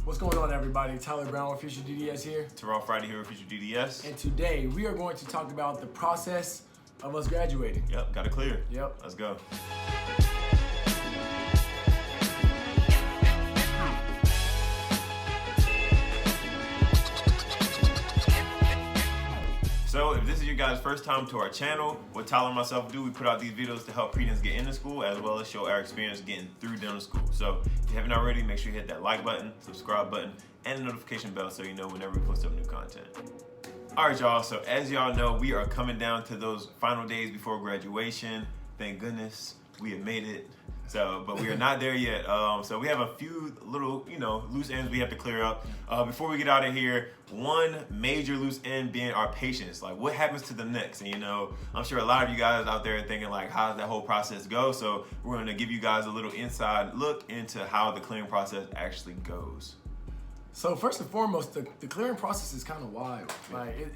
What's going on, everybody? Tyler Brown with FutureDDS here. Tyrell Friday here with FutureDDS. And today we are going to talk about the process of us graduating. Yep, got it clear. Yep. Let's go. So if this is your guys' first time to our channel, what Tyler and myself do, we put out these videos to help pre-dents get into school as well as show our experience getting through dental school. So if you haven't already, make sure you hit that like button, subscribe button, and the notification bell so you know whenever we post up new content. All right, y'all, so as y'all know, we are coming down to those final days before graduation. Thank goodness we have made it. So, but we are not there yet. So we have a few little, loose ends we have to clear up. Before we get out of here, one major loose end being our patients. Like, what happens to them next? And, I'm sure a lot of you guys out there are thinking, like, how does that whole process go? So we're going to give you guys a little inside look into how the clearing process actually goes. So first and foremost, the clearing process is kind of wild. Like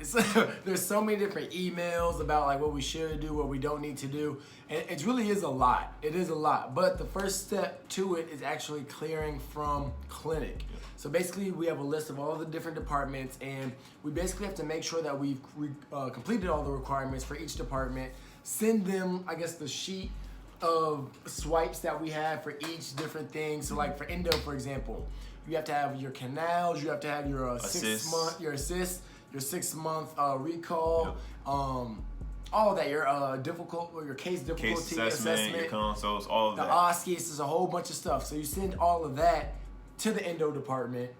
there's so many different emails about like what we should do, what we don't need to do, and it really is a lot. It is a lot. But the first step to it is actually clearing from clinic. So basically, we have a list of all the different departments, and we basically have to make sure that we've completed all the requirements for each department. Send them, I guess, the sheet of swipes that we have for each different thing. So like for endo, for example, you have to have your canals, you have to have your 6 month, your assist, your 6 month recall, yep. All of that, your your case difficulty assessment, your consults, all of the that. OSCEs, there's a whole bunch of stuff. So you send all of that to the endo department,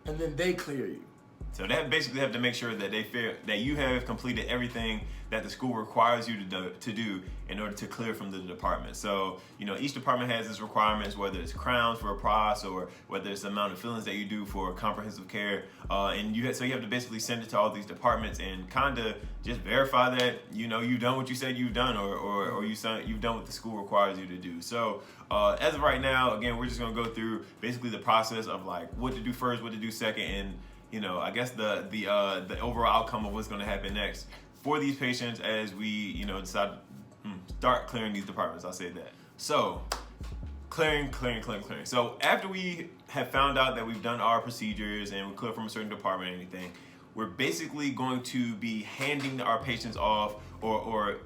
and then they clear you. So they basically have to make sure that that you have completed everything that the school requires you to do in order to clear from the department. So, each department has its requirements, whether it's crowns for a pros or whether it's the amount of fillings that you do for comprehensive care. And you have to basically send it to all these departments and kind of just verify that, you've done what you said you've done or you've done what the school requires you to do. So as of right now, again, we're just going to go through basically the process of like what to do first, what to do second, and I guess the overall outcome of what's going to happen next for these patients as we, decide start clearing these departments. I'll say that. So, clearing. So after we have found out that we've done our procedures and we clear from a certain department or anything, we're basically going to be handing our patients off or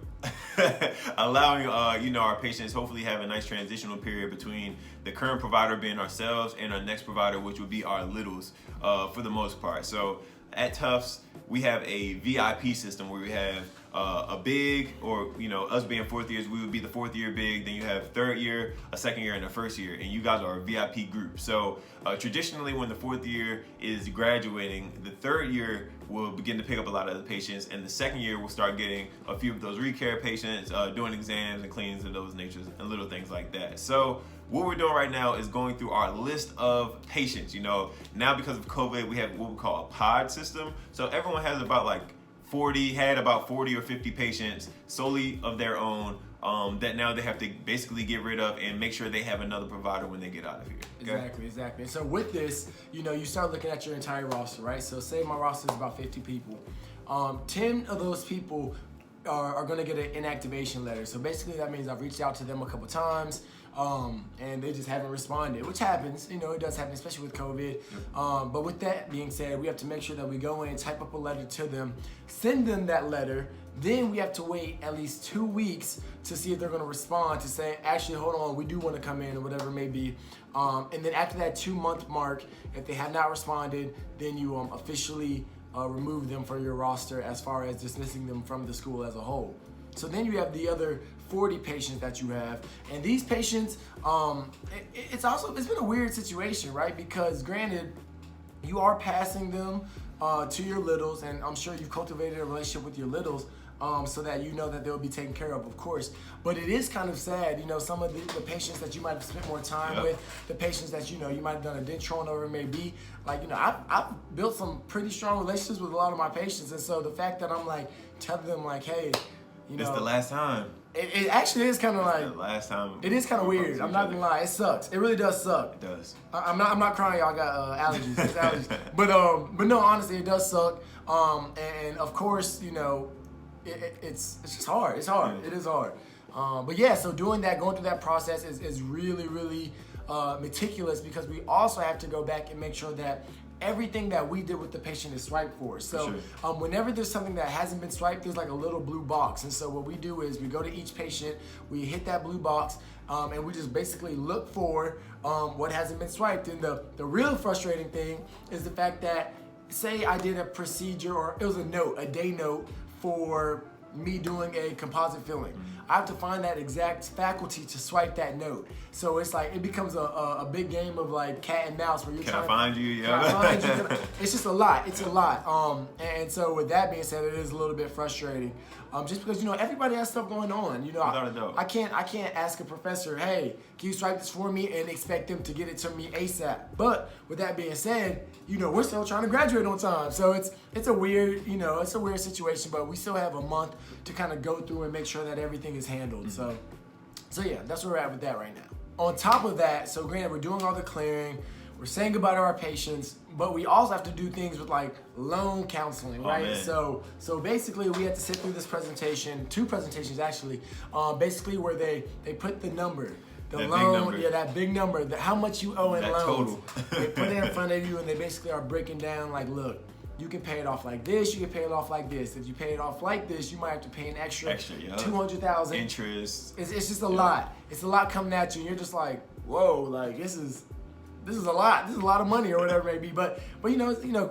allowing our patients hopefully have a nice transitional period between the current provider being ourselves and our next provider, which would be our littles for the most part. So at Tufts, we have a VIP system where we have a big, or us being fourth years, we would be the fourth year big. Then you have third year, a second year, and a first year, and you guys are a VIP group. So traditionally, when the fourth year is graduating, the third year will begin to pick up a lot of the patients, and the second year will start getting a few of those recare patients, doing exams and cleanings of those natures and little things like that. So what we're doing right now is going through our list of patients. Now because of COVID, we have what we call a pod system. So everyone has about 40 or 50 patients solely of their own that now they have to basically get rid of and make sure they have another provider when they get out of here. Okay? Exactly. So with this, you start looking at your entire roster, right? So say my roster is about 50 people. 10 of those people are going to get an inactivation letter. So basically that means I've reached out to them a couple times and they just haven't responded, which happens, it does happen, especially with COVID. But with that being said, we have to make sure that we go in, type up a letter to them, send them that letter. Then we have to wait at least 2 weeks to see if they're going to respond to say, actually, hold on, we do want to come in or whatever it may be. And then after that 2-month mark, if they have not responded, then you officially remove them from your roster as far as dismissing them from the school as a whole. So then you have the other 40 patients that you have, and these patients, it's been a weird situation, right? Because granted, you are passing them to your littles, and I'm sure you've cultivated a relationship with your littles so that that they'll be taken care of course. But it is kind of sad, some of the patients that you might have spent more time with, the patients that you might have done a dentron on, or it may be. I've built some pretty strong relationships with a lot of my patients, and so the fact that I'm telling them hey, it's the last time. It actually is kind of the last time. It is kind of weird. I'm not gonna lie, it sucks. It really does suck. It does. I'm not crying. Y'all got allergies. It's allergies. But no, honestly, it does suck. And of course, it's just hard. It's hard. It is hard. But yeah, so doing that, going through that process is really, really meticulous because we also have to go back and make sure that everything that we did with the patient is swiped for. So whenever there's something that hasn't been swiped, there's like a little blue box. And so what we do is we go to each patient, we hit that blue box, and we just basically look for what hasn't been swiped. And the real frustrating thing is the fact that, say I did a procedure, or it was a day note for me doing a composite filling. I have to find that exact faculty to swipe that note. So it's like, it becomes a big game of like cat and mouse where you're Can I find you? Yeah. It's just a lot. It's a lot. And so with that being said, it is a little bit frustrating. Just because, everybody has stuff going on. Without a doubt. I can't ask a professor, hey, can you swipe this for me, and expect them to get it to me ASAP. But with that being said, we're still trying to graduate on time. So it's a weird, it's a weird situation, but we still have a month to kind of go through and make sure that everything is handled. So yeah, that's where we're at with that right now. On top of that, so granted, we're doing all the clearing, we're saying goodbye to our patients, but we also have to do things with like loan counseling, right? Man. So basically we had to sit through this presentation, 2 presentations actually, basically where they put the number, That loan, big number. yeah, that big number, how much you owe in That loans. total. They put it in front of you and they basically are breaking down like, look, you can pay it off like this, you can pay it off like this. If you pay it off like this, you might have to pay an extra yeah. $200,000. Interest. It's just a lot. It's a lot coming at you, and you're just like, whoa, like this is a lot. This is a lot of money or whatever it may be. But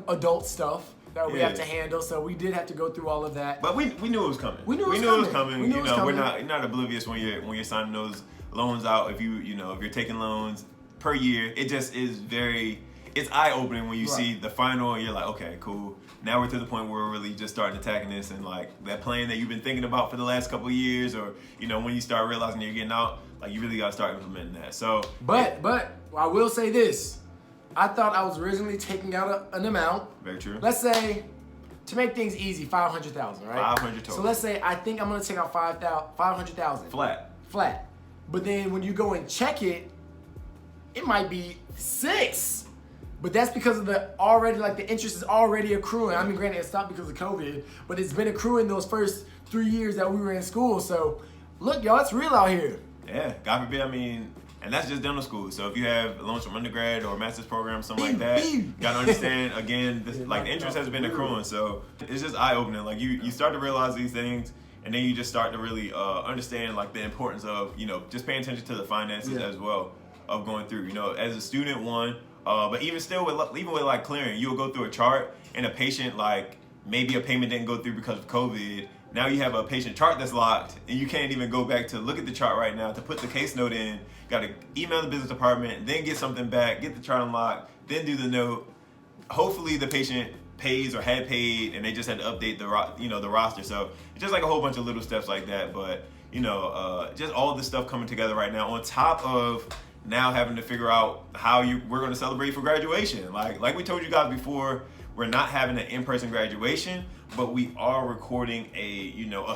adult stuff that we have to handle. So we did have to go through all of that. But we knew it was coming. We knew it was coming. We're not oblivious when you're signing those loans out. If if you're taking loans per year, it just is it's eye-opening when you see the final and you're like, okay, cool. Now we're to the point where we're really just starting attacking this, and like that plan that you've been thinking about for the last couple of years, or when you start realizing you're getting out, like you really gotta start implementing that. So But I will say this. I thought I was originally taking out an amount. Very true. Let's say, to make things easy, $500,000, right? 500 total. So let's say I think I'm gonna take out $500,000. Flat. But then when you go and check it, it might be 6. But that's because of the interest is already accruing. I mean, granted, it stopped because of COVID, but it's been accruing those first 3 years that we were in school. So look, y'all, it's real out here. Yeah, God forbid. I mean, and that's just dental school. So if you have loans from undergrad or master's program, something like that, you gotta understand again, the interest has been accruing. So it's just eye opening. Like you start to realize these things, and then you just start to really understand like the importance of just paying attention to the finances as well of going through. As a student, but even with like clearing, you'll go through a chart, and a patient, like maybe a payment didn't go through because of COVID. Now you have a patient chart that's locked, and you can't even go back to look at the chart right now to put the case note in. Got to email the business department, then get something back, get the chart unlocked, then do the note. Hopefully the patient pays or had paid, and they just had to update the roster. So it's just like a whole bunch of little steps like that. But just all this stuff coming together right now, on top of now having to figure out how we're going to celebrate for graduation. Like we told you guys before, we're not having an in-person graduation, but we are recording a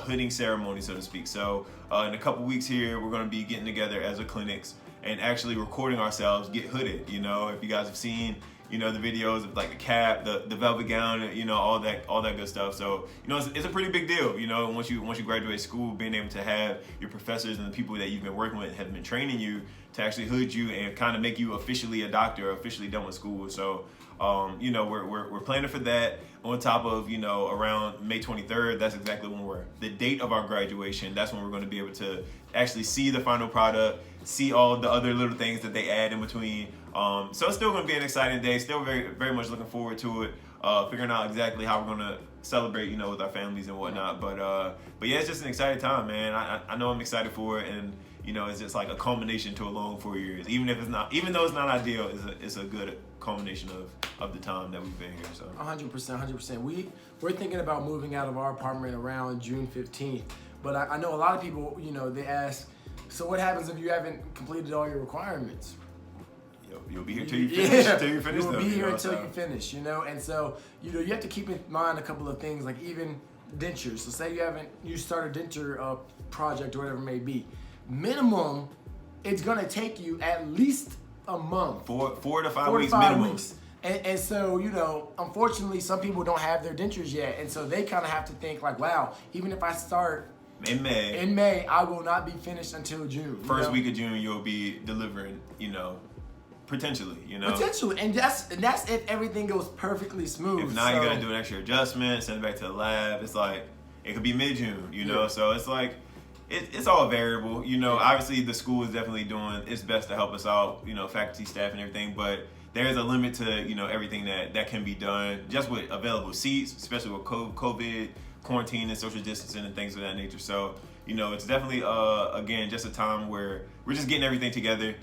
hooding ceremony, so to speak. So in a couple weeks here, we're going to be getting together as a clinics and actually recording ourselves get hooded. If you guys have seen the videos of like the cap, the velvet gown, all that good stuff. So it's a pretty big deal. Once you graduate school, being able to have your professors and the people that you've been working with have been training you to actually hood you and kind of make you officially a doctor, officially done with school. So we're planning for that. On top of around May 23rd, that's exactly when the date of our graduation. That's when we're going to be able to actually see the final product, see all the other little things that they add in between. So it's still going to be an exciting day. Still very, very much looking forward to it. Figuring out exactly how we're going to celebrate, with our families and whatnot. But yeah, it's just an exciting time, man. I know I'm excited for it, and it's just like a culmination to a long 4 years. Even though it's not ideal, it's a good culmination of the time that we've been here. So 100%. We're thinking about moving out of our apartment around June 15th. But I know a lot of people, they ask, so what happens if you haven't completed all your requirements? You'll be here till you finish. Yeah, till you finish. You'll be here until you finish. And so you have to keep in mind a couple of things, like even dentures. So say you start a denture project or whatever it may be. Minimum, it's gonna take you at least a month. 4 to 5 weeks minimum. And so, unfortunately, some people don't have their dentures yet, and so they kind of have to think like, wow, even if I start in May, I will not be finished until June. First week of June, you'll be delivering, Potentially, you know. Potentially, and that's if everything goes perfectly smooth. If not, you gotta do an extra adjustment, send it back to the lab. It's like it could be mid-June, you know. So it's like it's all variable, you know. Obviously, the school is definitely doing its best to help us out, you know, faculty, staff, and everything. But there is a limit to, you know, everything that can be done just with available seats, especially with COVID, quarantine, and social distancing and things of that nature. So, you know, it's definitely again just a time where we're just getting everything together,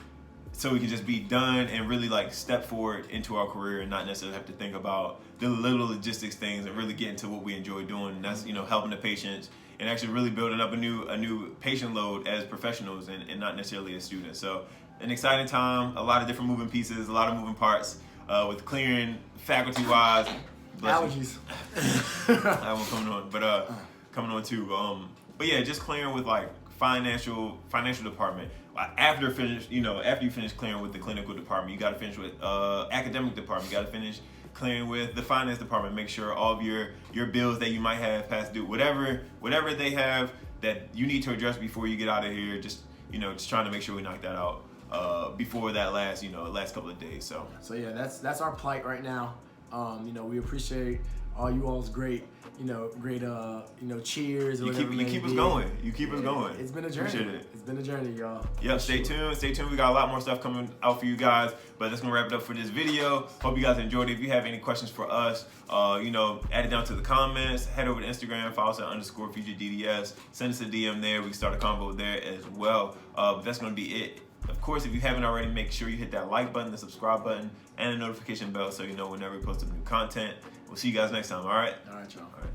so we can just be done and really like step forward into our career and not necessarily have to think about the little logistics things and really get into what we enjoy doing. And that's, you know, helping the patients and actually really building up a new patient load as professionals and not necessarily as students. So an exciting time, a lot of different moving pieces, a lot of moving parts with clearing faculty-wise. Allergies. That one coming on, but coming on too. But yeah, just clearing with like financial department. After you finish clearing with the clinical department, you got to finish with academic department. You got to finish clearing with the finance department. Make sure all of your bills that you might have past due, whatever they have that you need to address before you get out of here. Just trying to make sure we knock that out before that last couple of days. So yeah, that's our plight right now. We appreciate all you all's great cheers. You keep us going. You keep us going. It's been a journey. Appreciate it. It's been a journey, y'all. Yep. Stay tuned. We got a lot more stuff coming out for you guys. But that's gonna wrap it up for this video. Hope you guys enjoyed it. If you have any questions for us, add it down to the comments. Head over to Instagram, follow us at _FutureDDS. Send us a DM there. We can start a convo there as well. But that's gonna be it. Of course, if you haven't already, make sure you hit that like button, the subscribe button, and the notification bell so you know whenever we post some new content. We'll see you guys next time. All right. All right, y'all. All right.